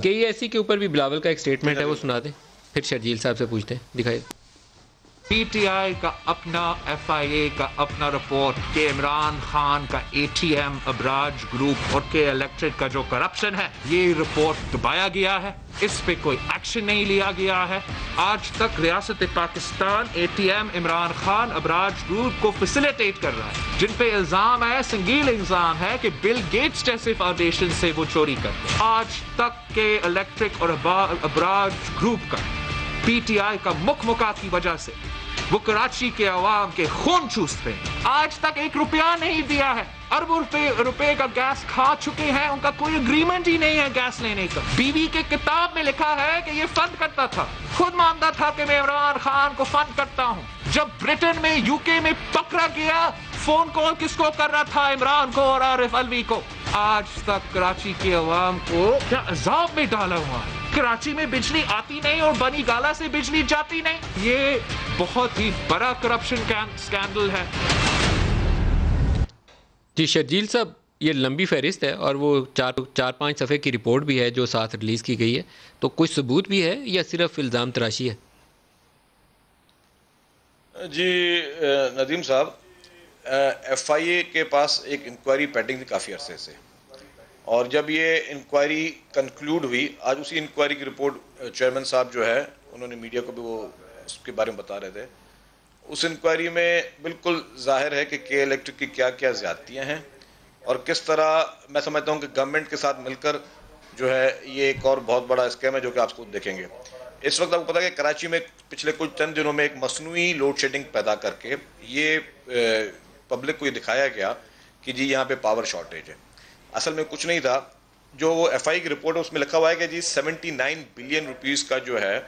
KESC के ऊपर भी बिलावल का एक स्टेटमेंट है, वो सुना दें, फिर शर्जील साहब से पूछते हैं, दिखाइए। PTI का अपना, FIA का अपना रिपोर्ट कि इमरान खान का ATM, अबराज ग्रुप और के इलेक्ट्रिक का जो करप्शन है, ये रिपोर्ट दबाया गया है, इस पे कोई एक्शन नहीं लिया गया है। आज तक रियासत पाकिस्तान ATM, इमरान खान, अबराज ग्रुप को फैसिलिटेट कर रहा है, जिन पे इल्जाम है, संगीन इल्जाम है कि बिल गेट्स जैसे फाउंडेशन से वो चोरी करते हैं। आज तक के इलेक्ट्रिक और अबराज ग्रुप का, PTI का मुखमुका की वजह से वो कराची के अवाम के खून चूसते हैं। आज तक 1 रुपया नहीं दिया है, अरबों रुपए का गैस खा चुके हैं, उनका कोई एग्रीमेंट ही नहीं है गैस लेने का। बीवी के किताब में लिखा है कि ये फंड करता था, खुद मानता था कि मैं इमरान खान को फंड करता हूं। जब ब्रिटेन में, UK में पकड़ा गया, फोन कॉल किसको कर रहा था? इमरान को और आरिफ अलवी को। आज तक कराची के अवाम को क्या अजाब में डाला हुआ है। कराची में बिजली आती नहीं और बनी गाला से बिजली जाती नहीं। ये बहुत ही बड़ा करप्शन स्कैंडल है। जी शर्जील साहब, ये लंबी फहरिस्त है और वो 4-5 सफ़े की रिपोर्ट भी है जो साथ रिलीज़ की गई है, तो कुछ सबूत भी है या सिर्फ इल्ज़ाम तराशी है? जी नदीम साहब, FIA के पास एक इंक्वायरी पेंडिंग थी काफ़ी अरसे से, और जब ये इंक्वायरी कंक्लूड हुई, आज उसी इंक्वायरी की रिपोर्ट चेयरमैन साहब जो है उन्होंने मीडिया को भी वो उसके बारे में बता रहे थे। उस इंक्वायरी में बिल्कुल जाहिर है कि के इलेक्ट्रिक की क्या क्या ज़्यादतियाँ हैं और किस तरह मैं समझता हूँ कि गवर्नमेंट के साथ मिलकर जो है ये एक और बहुत बड़ा स्कैम है जो कि आप खुद देखेंगे। इस वक्त आपको पता है कि कराची में पिछले कुछ चंद दिनों में एक मसनूई लोड शेडिंग पैदा करके ये पब्लिक को ये दिखाया गया कि जी यहाँ पे पावर शॉर्टेज है। असल में कुछ नहीं था। जो वो FIA की रिपोर्ट है उसमें लिखा हुआ है कि जी 79 बिलियन रुपीस का जो है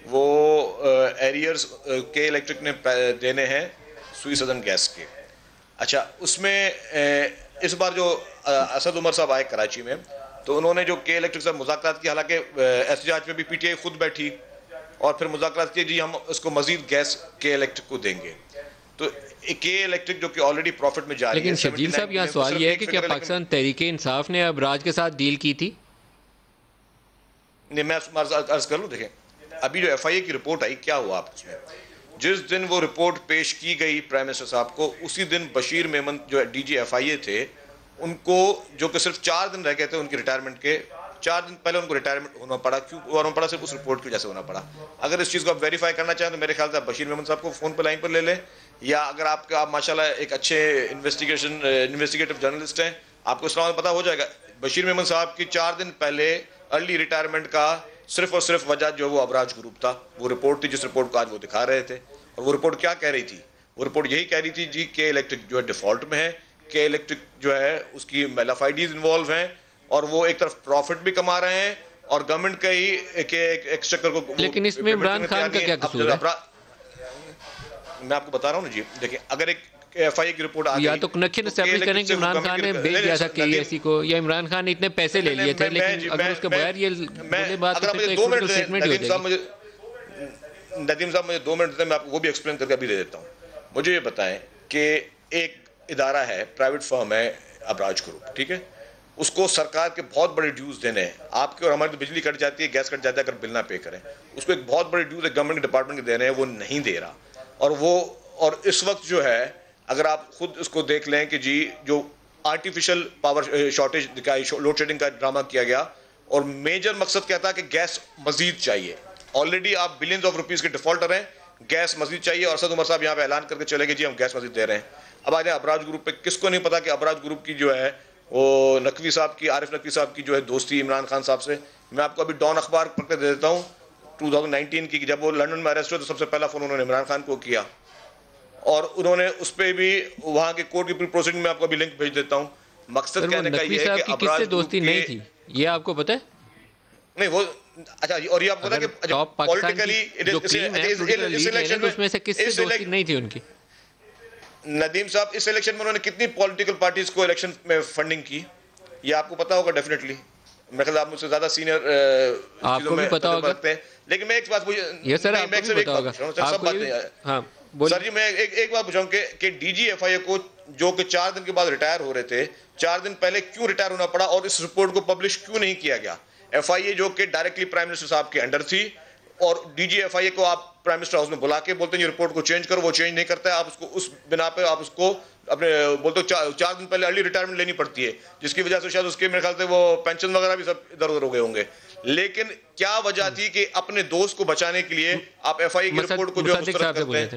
वो एरियर्स के इलेक्ट्रिक ने देने हैं सुई सदन गैस के। अच्छा, उसमें इस बार जो असद उमर साहब आए कराची में, तो उन्होंने जो के इलेक्ट्रिक से मुज़ाकरात की, हालांकि एहतजाज में भी PTI खुद बैठी और फिर मुज़ाकरात किए जी हम उसको मजीद गैस के इलेक्ट्रिक को देंगे। तो के इलेक्ट्रिक जो कि ऑलरेड प्रॉफिट में जा रही है। लेकिन शर्जील साहब, यहाँ सवाल ये है कि क्या पाकिस्तान तहरीक इंसाफ ने अबराज के साथ डील की थी? नहीं, मैं अर्ज कर लूँ। देखें, अभी जो FIA की रिपोर्ट आई, क्या हुआ आप उसमें, जिस दिन वो रिपोर्ट पेश की गई प्राइम मिनिस्टर साहब को, उसी दिन बशीर मेमन जो DG FIA थे, उनको जो कि सिर्फ 4 दिन रह गए थे उनकी रिटायरमेंट के, 4 दिन पहले उनको रिटायरमेंट होना पड़ा। क्यों होना पड़ा? सिर्फ उस रिपोर्ट की वजह से होना पड़ा। अगर इस चीज़ को आप वेरीफाई करना चाहें तो मेरे ख्याल से आप बशीर मेमन साहब को फ़ोन पर लाइन पर ले लें, या अगर आप माशाल्लाह एक अच्छे इन्वेस्टिगेटिव जर्नलिस्ट हैं, आपको इस तरह पता हो जाएगा। बशीर मेमन साहब की 4 दिन पहले अर्ली रिटायरमेंट का सिर्फ और सिर्फ वजह जो वो अबराज ग्रुप था, वो रिपोर्ट थी जिस रिपोर्ट को आज वो दिखा रहे थे। और वो रिपोर्ट क्या कह रही थी? वो रिपोर्ट यही कह रही थी जी के इलेक्ट्रिक जो है डिफॉल्ट में है, के इलेक्ट्रिक जो है उसकी मेलाफाइडीज इन्वॉल्व हैं और वो एक तरफ प्रॉफिट भी कमा रहे हैं और गवर्नमेंट का ही एक चक्कर को। लेकिन इसमें इमरान खान का क्या कसूर है? मैं आपको बता रहा हूँ ना जी। देखिए, अगर एक FIA की रिपोर्ट आ गई, या तो कनेक्शन एस्टैब्लिश करें कि इमरान खान ने भेज दिया था KESC को, या इमरान खान ने इतने पैसे ले लिए थे, लेकिन अगर उसके बगैर ये बोले बात तो फिर तो एक पॉलिटिकल स्टेटमेंट ही हो जाएगी। नदीम साहब मुझे 2 मिनट दें, मैं आपको वो भी एक्सप्लेन करके अभी दे देता हूँ। मुझे ये बताएं कि एक इदारा है, प्राइवेट फर्म है अबराज ग्रुप, ठीक है, उसको सरकार के बहुत बड़े ड्यूज देने हैं। आपके और हमारी तो बिजली कट जाती है, गैस कट जाता है, अगर बिल ना पे करें, उसको एक बहुत बड़े ड्यूज गवर्नमेंट के डिपार्टमेंट के देने हैं, वो नहीं दे रहा। और इस वक्त जो है, अगर आप खुद उसको देख लें कि जी जो आर्टिफिशियल पावर शॉर्टेज दिखाई, लोड शेडिंग का ड्रामा किया गया, और मेजर मकसद क्या था कि गैस मजीद चाहिए। ऑलरेडी आप बिलियंस ऑफ रुपीस के डिफॉल्टर हैं, गैस मजीद चाहिए, और असद उमर साहब यहाँ पे ऐलान करके चले गए जी हम गैस मजीद दे रहे हैं। अब आ जाए अबराज ग्रुप पे। किसको नहीं पता कि अबराज ग्रुप की जो है वो नकवी साहब की, आरिफ नकवी साहब की जो है दोस्ती इमरान खान साहब से। मैं आपको अभी डॉन अखबार पढ़ के दे देता हूँ 2019 की, जब वो लंदन में अरेस्ट हुए तो सबसे पहला फोन उन्होंने इमरान खान को किया, और उन्होंने उस पर भी वहां के कोर्ट की प्रोसीडिंग में आपको अभी लिंक भेज देता हूँ। मकसद कहने का ये है कि अबराज दोस्ती नहीं थी, ये आपको पता है? नहीं वो अच्छा, और ये आपको पता है कि पॉलिटिकली उसमें से किससे दोस्ती नहीं थी उनकी? नदीम साहब, इस इलेक्शन में उन्होंने कितनी पॉलिटिकल पार्टीज को इलेक्शन में फंडिंग की, ये आपको पता होगा डेफिनेटली। मेरे ख्याल आप मुझसे ज्यादा सीनियर आपको भी पता होगा, लेकिन मैं एक बात सर जी, मैं एक बात पूछाऊं कि DG FIA को जो कि 4 दिन के बाद रिटायर हो रहे थे, 4 दिन पहले क्यों रिटायर होना पड़ा और इस रिपोर्ट को पब्लिश क्यों नहीं किया गया? FIA जो कि डायरेक्टली प्राइम मिनिस्टर साहब के अंडर थी, और DG FIA को आप प्राइम मिनिस्टर हाउस में बुला के बोलते हैं ये रिपोर्ट को चेंज करो, वो चेंज नहीं करता है, आप उसको उस बिना पे आप उसको अपने बोलते हो 4 दिन पहले अर्ली रिटायरमेंट लेनी पड़ती है, जिसकी वजह से शायद उसके मेरे ख्याल से वो पेंशन वगैरह भी सब इधर उधर हो गए होंगे। लेकिन क्या वजह थी कि अपने दोस्त को बचाने के लिए आप FIA की रिपोर्ट को जो मुस्तरद करते हैं।